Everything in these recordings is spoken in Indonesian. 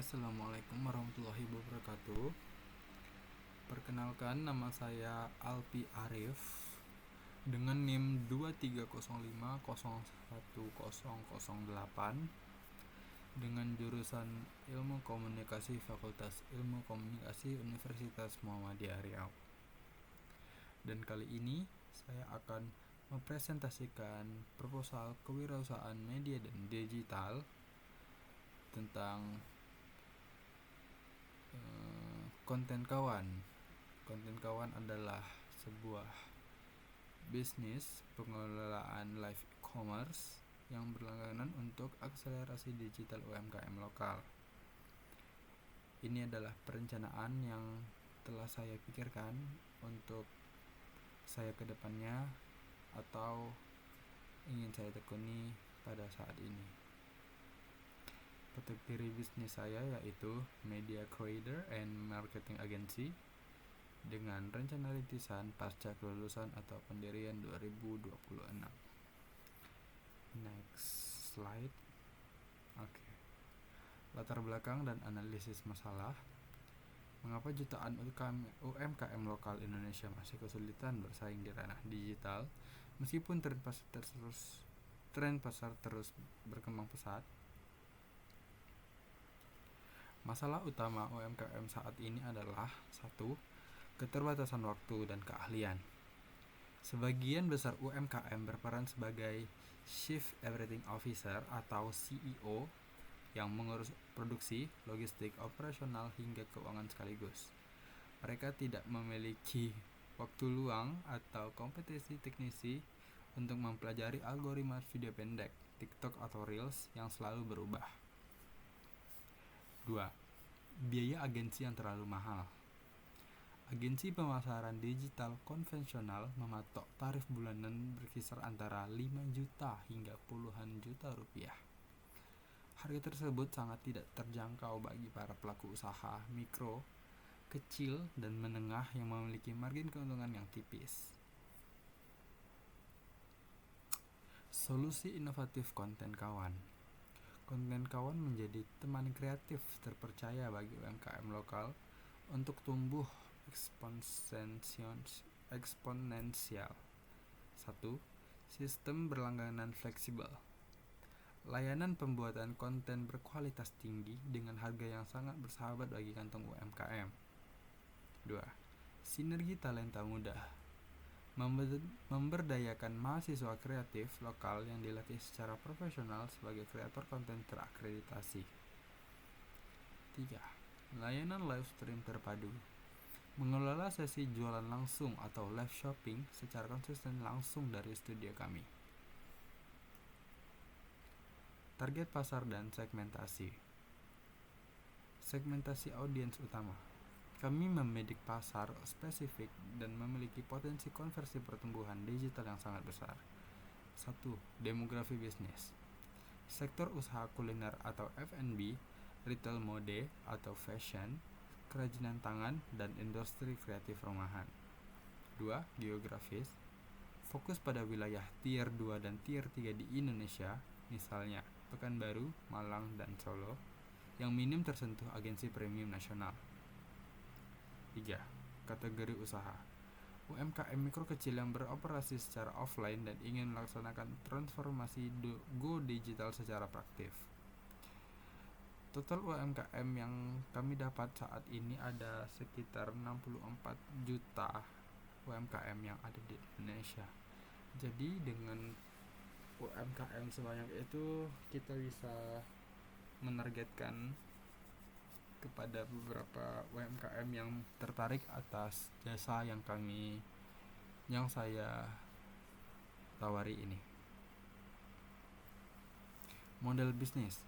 Assalamualaikum warahmatullahi wabarakatuh. Perkenalkan, nama saya Alpi Arif dengan NIM 2305010008 dengan jurusan Ilmu Komunikasi Fakultas Ilmu Komunikasi Universitas Muhammadiyah Riau. Dan kali ini saya akan mempresentasikan proposal kewirausahaan media dan digital tentang konten kawan. Konten kawan adalah sebuah bisnis pengelolaan live e-commerce yang berlangganan untuk akselerasi digital UMKM lokal. Ini adalah perencanaan yang telah saya pikirkan untuk saya ke depannya atau ingin saya tekuni pada saat ini. Kategori bisnis saya yaitu Media Creator and Marketing Agency dengan rencana rintisan pasca kelulusan atau pendirian 2026. Next slide. Oke. Latar belakang dan analisis masalah. Mengapa jutaan UMKM lokal Indonesia masih kesulitan bersaing di ranah digital meskipun tren pasar terus berkembang pesat? Masalah utama UMKM saat ini adalah 1. Keterbatasan waktu dan keahlian. Sebagian besar UMKM berperan sebagai Chief Everything Officer atau CEO yang mengurus produksi, logistik, operasional hingga keuangan sekaligus. Mereka tidak memiliki waktu luang atau kompetisi teknisi untuk mempelajari algoritma video pendek, TikTok atau Reels yang selalu berubah. 2. Biaya agensi yang terlalu mahal. Agensi pemasaran digital konvensional mematok tarif bulanan berkisar antara 5 juta hingga puluhan juta rupiah. Harga tersebut sangat tidak terjangkau bagi para pelaku usaha mikro, kecil, dan menengah yang memiliki margin keuntungan yang tipis. Solusi inovatif konten kawan. Konten kawan menjadi teman kreatif terpercaya bagi UMKM lokal untuk tumbuh eksponensial. 1. Sistem berlangganan fleksibel. Layanan pembuatan konten berkualitas tinggi dengan harga yang sangat bersahabat bagi kantong UMKM. 2. Sinergi talenta muda. Memberdayakan mahasiswa kreatif lokal yang dilatih secara profesional sebagai kreator konten terakreditasi. 3. Layanan live stream terpadu. Mengelola sesi jualan langsung atau live shopping secara konsisten langsung dari studio kami. Target pasar dan segmentasi. Segmentasi audiens utama. Kami membidik pasar spesifik dan memiliki potensi konversi pertumbuhan digital yang sangat besar. 1. Demografi bisnis. Sektor usaha kuliner atau F&B, retail mode atau fashion, kerajinan tangan, dan industri kreatif rumahan. 2. Geografis. Fokus pada wilayah tier 2 dan tier 3 di Indonesia, misalnya Pekanbaru, Malang, dan Solo, yang minim tersentuh agensi premium nasional. 3. Kategori usaha. UMKM mikro kecil yang beroperasi secara offline dan ingin melaksanakan transformasi go digital secara praktis. Total UMKM yang kami dapat saat ini ada sekitar 64 juta UMKM yang ada di Indonesia. Jadi dengan UMKM sebanyak itu kita bisa menargetkan kepada beberapa UMKM yang tertarik atas jasa yang saya tawari ini. Model bisnis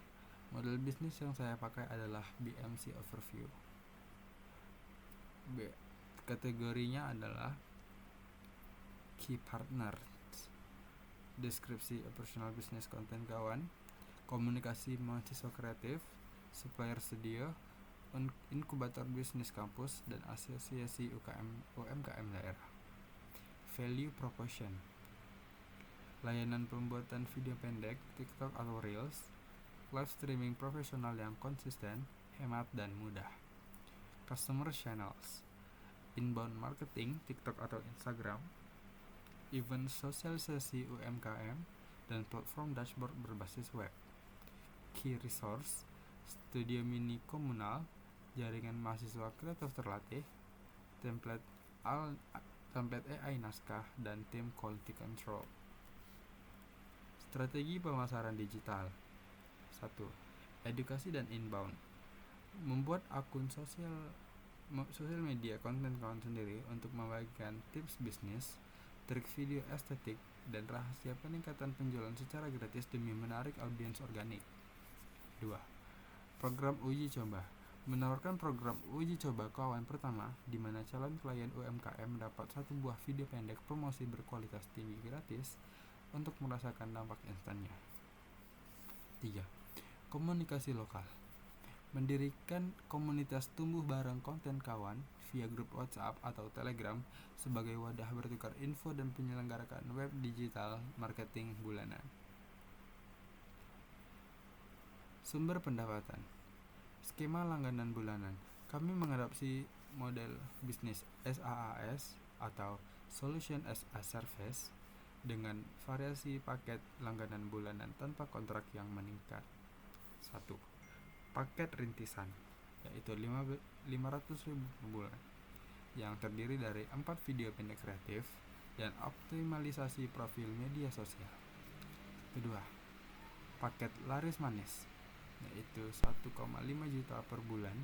yang saya pakai adalah BMC Overview. Kategorinya adalah Key Partner, deskripsi operasional bisnis konten kawan, komunikasi mahasiswa kreatif, supplier studio, inkubator bisnis kampus, dan asosiasi UMKM daerah. Value proposition. Layanan pembuatan video pendek, TikTok atau Reels, live streaming profesional yang konsisten, hemat, dan mudah. Customer channels, inbound marketing, TikTok atau Instagram, event sosialisasi UMKM, dan platform dashboard berbasis web. Key resource, studio mini komunal, jaringan mahasiswa kreatif terlatih, template AI naskah, dan tim quality control. Strategi pemasaran digital. 1. Edukasi dan inbound. Membuat akun sosial media konten kawan sendiri untuk membagikan tips bisnis, trik video estetik, dan rahasia peningkatan penjualan secara gratis demi menarik audiens organik. 2. Program uji coba. Menawarkan program uji coba kawan pertama di mana calon klien UMKM mendapat satu buah video pendek promosi berkualitas tinggi gratis untuk merasakan dampak instannya. 3. Komunikasi lokal. Mendirikan komunitas tumbuh bareng konten kawan via grup WhatsApp atau Telegram sebagai wadah bertukar info dan penyelenggarakan web digital marketing bulanan. Sumber pendapatan. Skema langganan bulanan. Kami mengadopsi model bisnis SaaS atau Solution as a Service dengan variasi paket langganan bulanan tanpa kontrak yang meningkat. 1. Paket rintisan, yaitu 500.000 per bulan, yang terdiri dari 4 video pendek kreatif dan optimalisasi profil media sosial. Kedua, paket laris manis, yaitu 1,5 juta per bulan,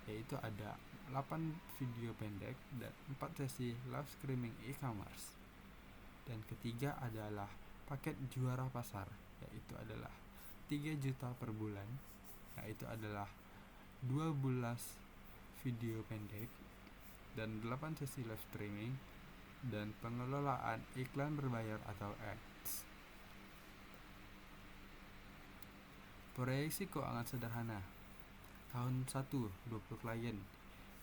yaitu ada 8 video pendek dan 4 sesi live streaming e-commerce. Dan ketiga adalah paket juara pasar, yaitu adalah 3 juta per bulan, yaitu adalah 12 video pendek dan 8 sesi live streaming dan pengelolaan iklan berbayar atau ads. Proyeksi keuangan sederhana. Tahun 1 20 klien,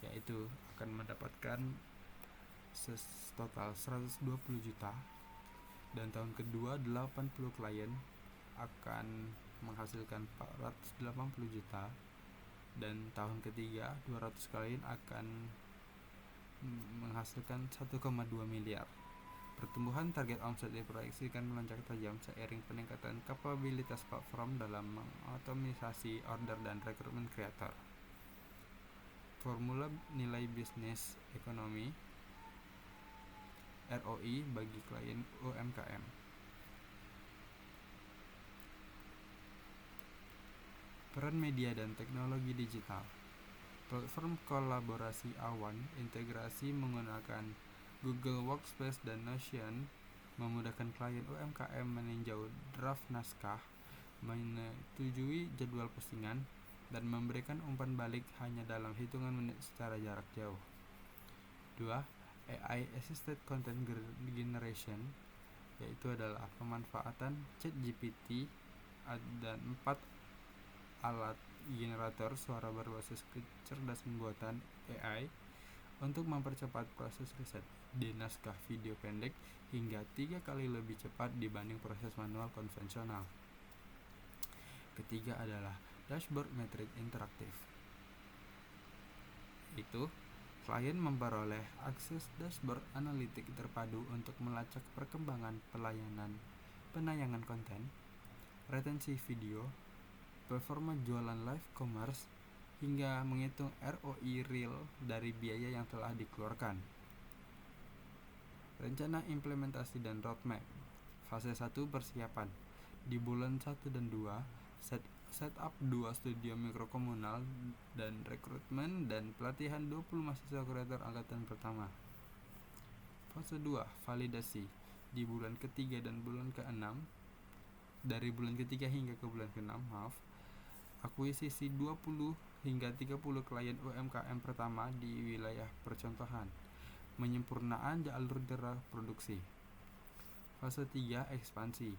yaitu akan mendapatkan total 120 juta, dan tahun kedua 80 klien akan menghasilkan 480 juta, dan tahun ketiga 200 klien akan menghasilkan 1,2 miliar. Pertumbuhan target omset diproyeksikan melonjak tajam seiring peningkatan kapabilitas platform dalam mengotomisasi order dan rekrutmen kreator. Formula nilai bisnis ekonomi ROI bagi klien UMKM. Peran media dan teknologi digital. Platform kolaborasi Awan integrasi menggunakan Google Workspace dan Notion memudahkan klien UMKM meninjau draft naskah, menyetujui jadwal postingan, dan memberikan umpan balik hanya dalam hitungan menit secara jarak jauh. 2. AI Assisted Content Generation, yaitu adalah pemanfaatan ChatGPT dan 4 alat generator suara berbasis kecerdasan buatan AI untuk mempercepat proses riset di naskah video pendek hingga 3 kali lebih cepat dibanding proses manual konvensional. Ketiga adalah dashboard metrik interaktif. Itu klien memperoleh akses dashboard analitik terpadu untuk melacak perkembangan penayangan konten, retensi video, performa jualan live commerce, hingga menghitung ROI real dari biaya yang telah dikeluarkan. Rencana implementasi dan roadmap. Fase 1 persiapan. Di bulan 1 dan 2, setup 2 studio mikro komunal dan rekrutmen dan pelatihan 20 mahasiswa kreator angkatan pertama. Fase 2 validasi. Di bulan ketiga dan bulan ke-6, dari bulan ketiga hingga ke bulan ke-6, akuisisi 20 hingga 30 klien UMKM pertama di wilayah percontohan. Menyempurnaan jalur produksi. Fase 3 ekspansi.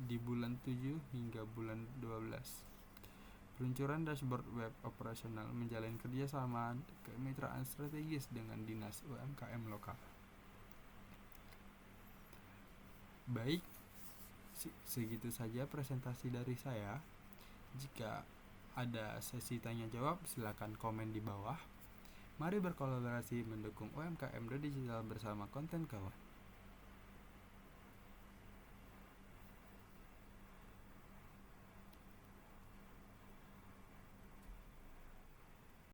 Di bulan 7 hingga bulan 12. Peluncuran dashboard web operasional, menjalin kerjasama kemitraan strategis dengan dinas UMKM lokal. Baik, segitu saja presentasi dari saya. Jika ada sesi tanya jawab, silakan komen di bawah. Mari berkolaborasi mendukung UMKM Digital bersama Konten Kawan.